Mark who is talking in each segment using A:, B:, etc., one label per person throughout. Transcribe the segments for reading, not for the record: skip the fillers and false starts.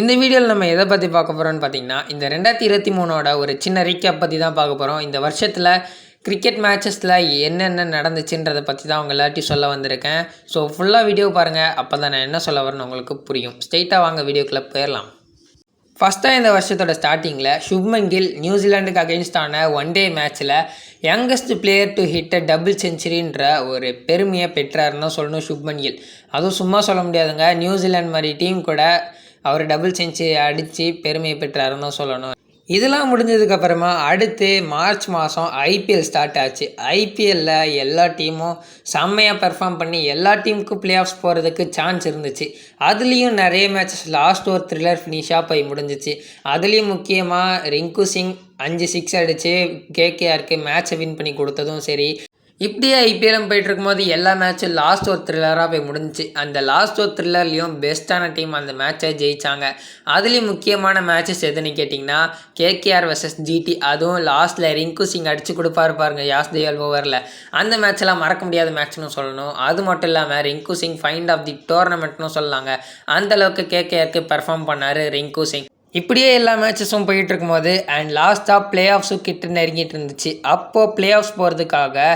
A: இந்த வீடியோவில் நம்ம எதை பற்றி பார்க்க போகிறோம்னு பார்த்தீங்கன்னா, இந்த 2023ஓட ஒரு சின்ன ரீகேப் பற்றி தான் பார்க்க போகிறோம். இந்த வருஷத்தில் கிரிக்கெட் மேட்சஸில் என்னென்ன நடந்துச்சுன்றதை பற்றி தான் அவங்க எல்லாத்தையும் சொல்ல வந்திருக்கேன். ஸோ ஃபுல்லாக வீடியோ பாருங்கள், அப்போ தான் நான் என்ன சொல்ல வரேன்னு உங்களுக்கு புரியும். ஸ்ட்ரெயிட்டாக வாங்க வீடியோக்குள்ளே போயிடலாம். ஃபஸ்ட்டாக இந்த வருஷத்தோட ஸ்டார்டிங்கில் சுப்மன் கில் நியூசிலாண்டுக்கு அகெயின்ஸ்டான ஒன் டே மேட்ச்சில் youngest player to hit double செஞ்சுரின்ற ஒரு பெருமையை பெற்றாருன்னு தான் சொல்லணும் சுப்மன் கில். அதுவும் சும்மா சொல்ல முடியாதுங்க, நியூசிலாந்து மாதிரி டீம் கூட அவர் டபுள் செஞ்சுரி அடித்து பெருமையை பெற்றாருன்னு தான் சொல்லணும். இதெல்லாம் முடிஞ்சதுக்கப்புறமா அடுத்து மார்ச் மாதம் ஐபிஎல் ஸ்டார்ட் ஆச்சு. ஐபிஎல்லில் எல்லா டீமும் செம்மையாக பெர்ஃபார்ம் பண்ணி எல்லா டீமுக்கும் பிளே ஆஃப்ஸ் போகிறதுக்கு சான்ஸ் இருந்துச்சு. அதுலேயும் நிறைய மேட்சஸ் லாஸ்ட் ஒரு த்ரில்லர் ஃபினிஷாக போய் முடிஞ்சிச்சு. அதுலேயும் முக்கியமாக ரிங்கு சிங் 5 6 அடித்து கேகேஆருக்கு மேட்சை வின் பண்ணி கொடுத்ததும் சரி. இப்படியே ஐபிஎல்லும் போயிட்டு இருக்கும்போது எல்லா மேட்சும் லாஸ்ட் ஒரு த்ரில்லராக போய் முடிஞ்சிச்சு. அந்த லாஸ்ட் ஒரு த்ரில்லர்லேயும் பெஸ்ட்டான டீம் அந்த மேட்சை ஜெயித்தாங்க. அதுலேயும் முக்கியமான மேட்சஸ் எதுன்னு கேட்டிங்கன்னா கேகேஆர் vs ஜிடி. அதுவும் லாஸ்ட்டில் ரிங்கு சிங் அடித்து கொடுப்பாரு பாருங்க யாஸ்தேவ் ஓவரில். அந்த மேட்செல்லாம் மறக்க முடியாத மேட்ச்னு சொல்லணும். அது மட்டும் இல்லாமல் Rinku Singh find of the டோர்னமெண்ட்னு சொல்லலாங்க. அந்தளவுக்கு கேகேஆருக்கு பெர்ஃபார்ம் பண்ணார் ரிங்கு சிங். இப்படியே எல்லா மேட்சஸும் போயிட்டு இருக்கும்போது அண்ட் லாஸ்ட்டாக பிளே ஆஃப்ஸும் கிட்ட நெருங்கிட்டு இருந்துச்சு. அப்போது பிளே ஆஃப்ஸ் போகிறதுக்காக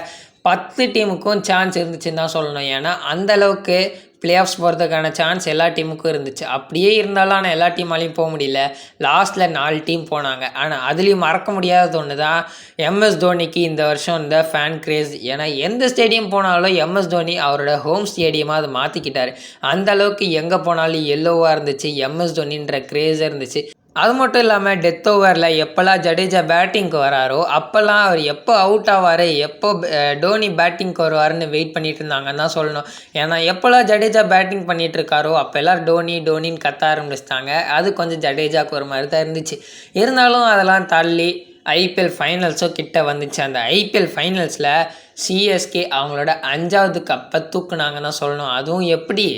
A: 10 டீமுக்கும் சான்ஸ் இருந்துச்சுன்னு தான் சொல்லணும். ஏன்னா அந்தளவுக்கு பிளே ஆஃப்ஸ் போகிறதுக்கான சான்ஸ் எல்லா டீமுக்கும் இருந்துச்சு. அப்படியே இருந்தாலும் ஆனால் எல்லா டீமாலையும் போக முடியல. லாஸ்ட்டில் 4 டீம் போனாங்க. ஆனால் அதுலேயும் மறக்க முடியாதது ஒன்று தான் எம்எஸ் தோனிக்கு இந்த வருஷம் இந்த ஃபேன் கிரேஸ். ஏன்னா எந்த ஸ்டேடியம் போனாலும் எம்எஸ் தோனி அவரோட ஹோம் ஸ்டேடியமாக அதை மாற்றிக்கிட்டார். அந்தளவுக்கு எங்கே போனாலும் எல்லோவாக இருந்துச்சு, எம்எஸ் தோனின்ற கிரேஸாக இருந்துச்சு. அது மட்டும் இல்லாமல் டெத் ஓவரில் எப்போல்லாம் ஜடேஜா பேட்டிங்க்கு வராரோ அப்போல்லாம் அவர் எப்போ அவுட் ஆவார், எப்போ டோனி பேட்டிங்க்கு வருவாருன்னு வெயிட் பண்ணிட்டு இருந்தாங்கன்னு தான் சொல்லணும். ஏன்னா எப்போல்லாம் ஜடேஜா பேட்டிங் பண்ணிகிட்டு இருக்காரோ அப்போ எல்லாம் டோனின்னு கத்த ஆரம்பிச்சிட்டாங்க. அது கொஞ்சம் ஜடேஜாவுக்கு ஒரு மாதிரி தான் இருந்துச்சு. இருந்தாலும் அதெல்லாம் தள்ளி ஐபிஎல் ஃபைனல்ஸும் கிட்ட வந்துச்சு. அந்த ஐபிஎல் ஃபைனல்ஸில் சிஎஸ்கே அவங்களோட 5வது கப்பை தூக்குனாங்கன்னு தான் சொல்லணும். அதுவும் எப்படி,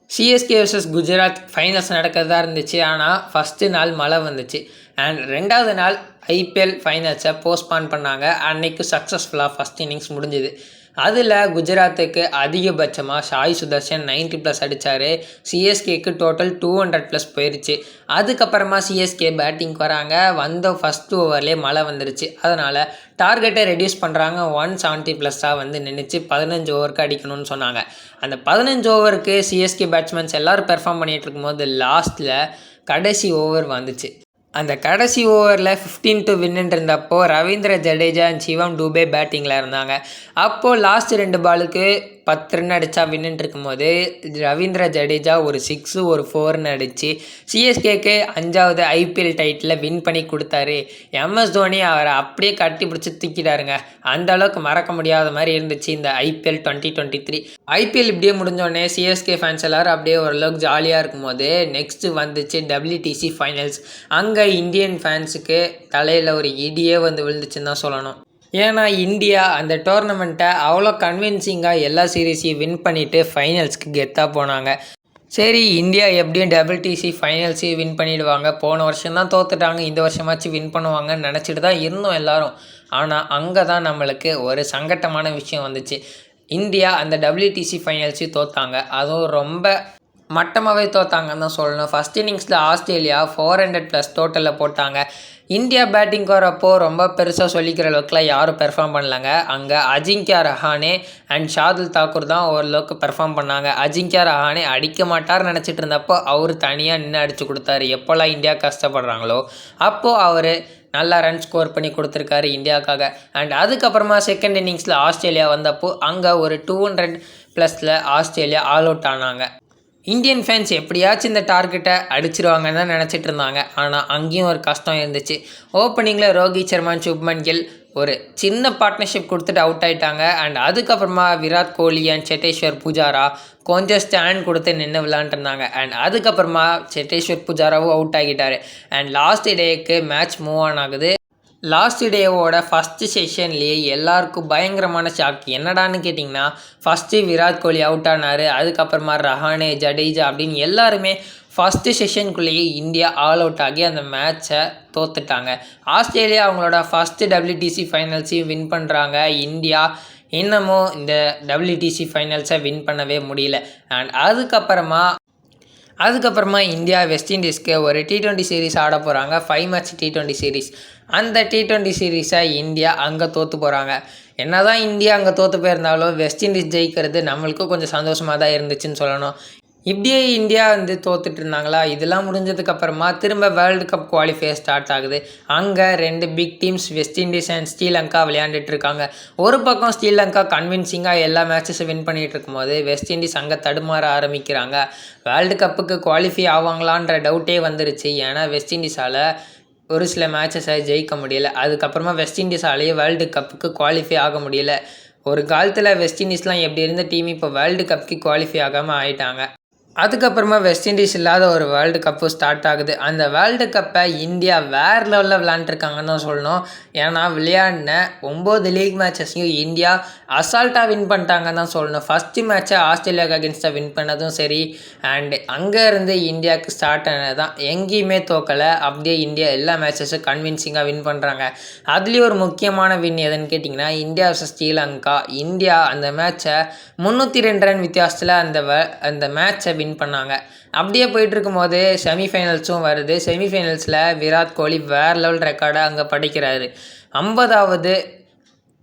A: சிஎஸ்கே vs குஜராத் ஃபைனல்ஸ் நடக்கிறதா இருந்துச்சு. ஆனால் ஃபஸ்ட்டு நாள் மழை வந்துச்சு. அண்ட் 2வது நாள் ஐபிஎல் ஃபைனல்ஸை போஸ்ட்பான் பண்ணாங்க. அன்னைக்கு சக்ஸஸ்ஃபுல்லாக ஃபஸ்ட் இன்னிங்ஸ் முடிஞ்சுது. அதில் குஜராத்துக்கு அதிகபட்சமாக சாய் சுதர்ஷன் 90+ அடித்தார். சிஎஸ்கேக்கு டோட்டல் 200+ போயிடுச்சு. அதுக்கப்புறமா சிஎஸ்கே பேட்டிங்க்கு வராங்க. வந்த ஃபஸ்ட் ஓவர்லேயே மழை வந்துருச்சு. அதனால் டார்கெட்டை ரெடியூஸ் பண்ணுறாங்க. 170+ வந்து நின்றுச்சு. 15 ஓவருக்கு அடிக்கணும்னு சொன்னாங்க. அந்த 15 ஓவருக்கு சிஎஸ்கே பேட்ஸ்மேன்ஸ் எல்லோரும் பெர்ஃபார்ம் பண்ணிகிட்டு இருக்கும்போது லாஸ்ட்டில் கடைசி ஓவர் வந்துச்சு. அந்த கடைசி ஓவரில் 15 to win இருந்தப்போ ரவீந்திர ஜடேஜா அண்ட் சிவம் டூபே பேட்டிங்கில் இருந்தாங்க. அப்போது லாஸ்ட் 2 பாலுக்கு 10 ரன் அடித்தா வின்னு இருக்கும்போது ரவீந்திர ஜடேஜா ஒரு 6 ஒரு 4 அடித்து சிஎஸ்கேக்கு 5வது ஐபிஎல் டைட்டில் வின் பண்ணி கொடுத்தாரு. எம்எஸ் தோனி அவரை அப்படியே கட்டி பிடிச்சி தூக்கிட்டாருங்க. அந்த அளவுக்கு மறக்க முடியாத மாதிரி இருந்துச்சு இந்த ஐபிஎல் 2023. ஐபிஎல் இப்படியே முடிஞ்சோடனே சிஎஸ்கே ஃபேன்ஸ் எல்லோரும் அப்படியே ஓரளவுக்கு ஜாலியாக இருக்கும்போது நெக்ஸ்ட்டு வந்துச்சு WTC ஃபைனல்ஸ். அங்கே இந்தியன் ஃபேன்ஸுக்கு தலையில் ஒரு இடியே வந்து விழுந்துச்சுன்னு தான் சொல்லணும். ஏன்னா இந்தியா அந்த டோர்னமெண்ட்டை அவ்வளோ கன்வின்சிங்காக எல்லா சீரீஸையும் வின் பண்ணிவிட்டு ஃபைனல்ஸ்க்கு கெத்தாக போனாங்க. சரி, இந்தியா எப்படியும் WTC ஃபைனல்ஸையும் வின் பண்ணிவிடுவாங்க, போன வருஷம் தான் தோற்றுட்டாங்க, இந்த வருஷமாச்சும் வின் பண்ணுவாங்கன்னு நினச்சிட்டு தான் இருந்தோம் எல்லோரும். ஆனால் அங்கே தான் நம்மளுக்கு ஒரு சங்கட்டமான விஷயம் வந்துச்சு. இந்தியா அந்த WTC ஃபைனல்ஸையும் தோற்றாங்க. அதுவும் ரொம்ப மட்டமாகவே தோற்றாங்கன்னு தான் சொல்லணும். ஃபஸ்ட் இன்னிங்ஸில் ஆஸ்திரேலியா 400+ டோட்டலில் போட்டாங்க. இந்தியா பேட்டிங்க்கு வரப்போ ரொம்ப பெருசாக சொல்லிக்கிற அளவுக்குலாம் யாரும் பெர்ஃபார்ம் பண்ணலங்க. அங்கே அஜிங்கியா ரஹானே அண்ட் ஷார்துல் தாக்கூர் தான் ஓரளவுக்கு பெர்ஃபார்ம் பண்ணாங்க. அஜிங்கியா ரஹானே அடிக்க மாட்டார்னு நினச்சிட்டு இருந்தப்போ அவர் தனியாக நின்று அடித்து கொடுத்தாரு. எப்போல்லாம் இந்தியா கஷ்டப்படுறாங்களோ அப்போது அவர் நல்லா ரன் ஸ்கோர் பண்ணி கொடுத்துருக்காரு இந்தியாவுக்காக. அண்ட் அதுக்கப்புறமா செகண்ட் இன்னிங்ஸில் ஆஸ்திரேலியா வந்தப்போ அங்கே ஒரு 200+ல் ஆஸ்திரேலியா ஆல் அவுட் ஆனாங்க. இந்தியன் ஃபேன்ஸ் எப்படியாச்சும் இந்த டார்கெட்டை அடிச்சிருவாங்கன்னு தான் நினச்சிட்டு இருந்தாங்க. ஆனால் அங்கேயும் ஒரு கஷ்டம் இருந்துச்சு. ஓப்பனிங்கில் ரோஹித் சர்மா, சுப்மன் கில் ஒரு சின்ன பார்ட்னர்ஷிப் கொடுத்துட்டு அவுட் ஆகிட்டாங்க. அண்ட் அதுக்கப்புறமா விராட் கோலி அண்ட் சேட்டேஸ்வர் புஜாரா கொஞ்சம் ஸ்டாண்ட் கொடுத்து நின்று விளாண்டுருந்தாங்க. அண்ட் அதுக்கப்புறமா சேட்டேஸ்வர் புஜாராவும் அவுட் ஆகிட்டார். அண்ட் லாஸ்ட் டேக்கு மேட்ச் மூவ் ஆன் ஆகுது. லாஸ்ட் டேவோட ஃபஸ்ட்டு செஷன்லேயே எல்லாருக்கும் பயங்கரமான ஷாக். என்னடான்னு கேட்டிங்கன்னா ஃபஸ்ட்டு விராட் கோலி அவுட் ஆனார். அதுக்கப்புறமா ரஹானே, ஜடேஜா அப்படின்னு எல்லாருமே ஃபஸ்ட்டு செஷனுக்குள்ளேயே இந்தியா ஆல் அவுட் ஆகி அந்த மேட்சை தோற்றுட்டாங்க. ஆஸ்திரேலியா அவங்களோட ஃபஸ்ட்டு WTC ஃபைனல்ஸையும் வின் பண்ணுறாங்க. இந்தியா இன்னமும் இந்த WTC ஃபைனல்ஸை வின் பண்ணவே முடியல. அண்ட் அதுக்கப்புறமா அதுக்கப்புறமா இந்தியா வெஸ்ட் இண்டீஸ்க்கு ஒரு T20 சீரிஸ் ஆட போகிறாங்க. 5 மேட்ச் T20 சீரிஸ். அந்த T20 சீரிஸை இந்தியா அங்கே தோற்று போகிறாங்க. என்னதான் இந்தியா அங்கே தோற்று போயிருந்தாலும் வெஸ்ட் இண்டீஸ் ஜெயிக்கிறது நம்மளுக்கும் கொஞ்சம் சந்தோஷமாக தான் இருந்துச்சுன்னு சொல்லணும். இப்படியே இந்தியா தோத்துட்டு இருந்தாங்களா, இதெல்லாம் முடிஞ்சதுக்கப்புறமா திரும்ப வேர்ல்டு கப் குவாலிஃபையர் ஸ்டார்ட் ஆகுது. அங்கே 2 big teams west Indies and Sri Lanka விளையாண்டுட்டு இருக்காங்க. ஒரு பக்கம் ஸ்ரீலங்கா கன்வின்சிங்காக எல்லா மேட்சஸும் வின் பண்ணிகிட்டு இருக்கும்போது வெஸ்ட் இண்டீஸ் அங்கே தடுமாற ஆரம்பிக்கிறாங்க. வேர்ல்டு கப்புக்கு குவாலிஃபை ஆவாங்களான்ற டவுட்டே வந்துருச்சு. ஏன்னா வெஸ்ட் இண்டீஸால் ஒரு சில மேட்சஸை ஜெயிக்க முடியல. அதுக்கப்புறமா வெஸ்ட் இண்டீஸாலேயே வேர்ல்டு கப்புக்கு குவாலிஃபை ஆக முடியல. ஒரு காலத்தில் வெஸ்ட் இண்டீஸ்லாம் எப்படி இருந்த டீம் இப்போ வேர்ல்டு கப்புக்கு குவாலிஃபை ஆகாமல் ஆயிட்டாங்க. அதுக்கப்புறமா வெஸ்ட் இண்டீஸ் இல்லாத ஒரு வேர்ல்டு கப்பு ஸ்டார்ட் ஆகுது. அந்த வேர்ல்டு கப்பை இந்தியா வேறு லெவலில் விளாண்டுருக்காங்கன்னு தான் சொல்லணும். ஏன்னா விளையாடின 9 லீக் மேட்சஸையும் இந்தியா அசால்ட்டாக வின் பண்ணிட்டாங்கன்னு தான் சொல்லணும். ஃபஸ்ட்டு மேட்ச்சை ஆஸ்திரேலியாவுக்கு அகேன்ஸ்டாக வின் பண்ணதும் சரி, அண்டு அங்கேருந்து இந்தியாவுக்கு ஸ்டார்ட் ஆனது தான். எங்கேயுமே தோக்கலை. அப்படியே இந்தியா எல்லா மேட்சஸும் கன்வின்சிங்காக வின் பண்ணுறாங்க. அதுலேயும் ஒரு முக்கியமான வின் எதுன்னு கேட்டிங்கன்னா இந்தியா vs ஸ்ரீலங்கா. இந்தியா அந்த மேட்சை 302 ரன் வித்தியாசத்தில் அந்த மேட்சை வின் பண்ணாங்க. அப்படியே போயிட்டுருக்கும் போது செமிஃபைனல்ஸும் வருது. செமிஃபைனல்ஸில் விராட் கோலி வேறு லெவல் ரெக்கார்டை அங்கே படிக்கிறாரு. 50வது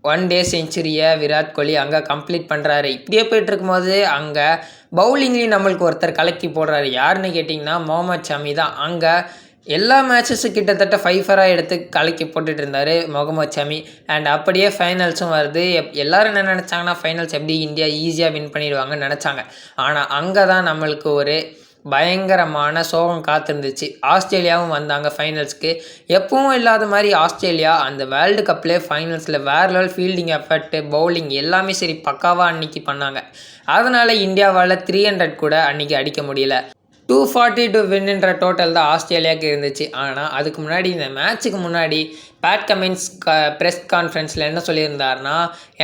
A: ஒன் டே செஞ்சுரியை விராட் கோலி அங்கே கம்ப்ளீட் பண்ணுறாரு. இப்படியே போயிட்டுருக்கும் போது அங்கே பவுலிங்லேயும் நம்மளுக்கு ஒருத்தர் கலக்கி போடுறாரு. யாருன்னு கேட்டிங்கன்னா முகமது ஷமி தான். அங்கே எல்லா மேட்சஸும் கிட்டத்தட்ட 5-4 எடுத்து கலக்கி போட்டுட்டு இருந்தார் முகமது ஷமி. அண்ட் அப்படியே ஃபைனல்ஸும் வருது. எல்லோரும் என்ன நினச்சாங்கன்னா ஃபைனல்ஸ் எப்படி இந்தியா ஈஸியாக வின் பண்ணிடுவாங்கன்னு நினச்சாங்க. ஆனால் அங்கே தான் நம்மளுக்கு ஒரு பயங்கரமான சோகம் காத்திருந்துச்சு. ஆஸ்திரேலியாவும் வந்தாங்க ஃபைனல்ஸ்க்கு. எப்பவும் இல்லாத மாதிரி ஆஸ்திரேலியா அந்த வேர்ல்டு கப்லேயே ஃபைனல்ஸில் வேறு லெவல் ஃபீல்டிங் எஃபர்ட்டு, பவுலிங் எல்லாமே சரி பக்காவாக அன்றைக்கி பண்ணாங்க. அதனால் இந்தியாவால் 300 கூட அன்றைக்கி அடிக்க முடியல. 242 வின்னுன்ற டோட்டல் தான் ஆஸ்திரேலியாவுக்கு இருந்துச்சு. ஆனால் அதுக்கு முன்னாடி இந்த மேட்ச்சுக்கு முன்னாடி பேட் கமின்ஸ் ப்ரெஸ் கான்ஃபரன்ஸில் என்ன சொல்லியிருந்தாருன்னா,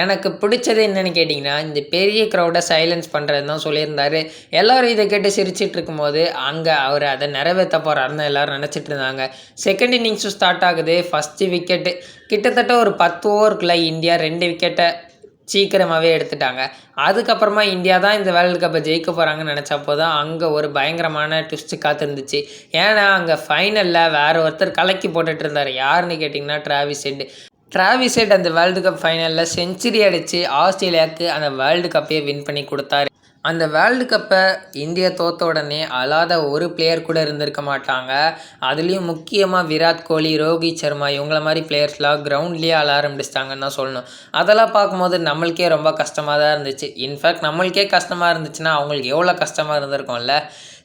A: எனக்கு பிடிச்சது என்னென்னு கேட்டிங்கன்னா இந்த பெரிய க்ரௌடை சைலன்ஸ் பண்ணுறது தான் சொல்லியிருந்தார். எல்லோரும் இதை கேட்டு சிரிச்சிட்டு இருக்கும்போது அங்கே அவர் அதை நிறைவேற்ற போகிறாருன்னு எல்லோரும் நினச்சிட்டு இருந்தாங்க. செகண்ட் இன்னிங்ஸும் ஸ்டார்ட் ஆகுது. ஃபஸ்ட்டு விக்கெட்டு கிட்டத்தட்ட ஒரு 10 ஓவருக்குள்ளே இந்தியா 2 விக்கெட்டை சீக்கிரமாகவே எடுத்துட்டாங்க. அதுக்கப்புறமா இந்தியா தான் இந்த வேர்ல்டு கப்பை ஜெயிக்க போகிறாங்கன்னு நினச்சப்போ தான் அங்கே ஒரு பயங்கரமான ட்விஸ்ட்டு காத்திருந்துச்சு. ஏன்னா அங்கே ஃபைனலில் வேறு ஒருத்தர் கலக்கி போட்டுட்டு இருந்தார். யாருன்னு கேட்டிங்கன்னா டிராவிஸ் ஹெட் அந்த வேர்ல்டு கப் ஃபைனலில் செஞ்சுரி அடித்து ஆஸ்திரேலியாவுக்கு அந்த வேர்ல்டு கப்பையே வின் பண்ணி கொடுத்தாரு. அந்த வேர்ல்டு கப்பை இந்தியா தோற்ற உடனே அழாத ஒரு பிளேயர் கூட இருந்திருக்க மாட்டாங்க. அதுலேயும் முக்கியமாக விராட் கோலி, ரோஹித் சர்மா இவங்கள மாதிரி பிளேயர்ஸ்லாம் கிரவுண்ட்லேயே அழ ஆரம்பிச்சிட்டாங்கன்னு தான் சொல்லணும். அதெல்லாம் பார்க்கும்போது நம்மளுக்கே ரொம்ப கஷ்டமாக தான் இருந்துச்சு. இன்ஃபேக்ட் நம்மளுக்கே கஷ்டமாக இருந்துச்சுன்னா அவங்களுக்கு எவ்வளோ கஷ்டமாக இருந்திருக்கும்ல.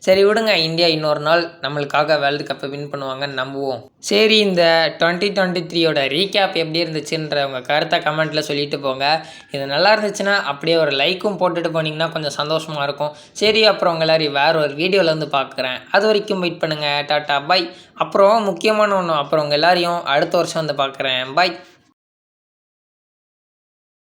A: சரி விடுங்க, இந்தியா இன்னொரு நாள் நம்மளுக்காக வேர்ல்டு கப்பை வின் பண்ணுவாங்கன்னு நம்புவோம். சரி, இந்த 2023யோட ரீகேப் எப்படி இருந்துச்சுன்ற உங்கள் கருத்தை கமெண்ட்டில் சொல்லிட்டு போங்க. இது நல்லா இருந்துச்சுன்னா அப்படியே ஒரு லைக்கும் போட்டுட்டு போனீங்கன்னா கொஞ்சம் சந்தோஷமாக இருக்கும். சரி, அப்புறம் உங்கள் எல்லாரையும் வேறு ஒரு வீடியோவில் பார்க்குறேன். அது வரைக்கும் வெயிட் பண்ணுங்கள். Tata bye. அப்புறம் முக்கியமான ஒன்று, அப்புறம் உங்கள் எல்லாரையும் அடுத்த வருஷம் பார்க்குறேன். பை.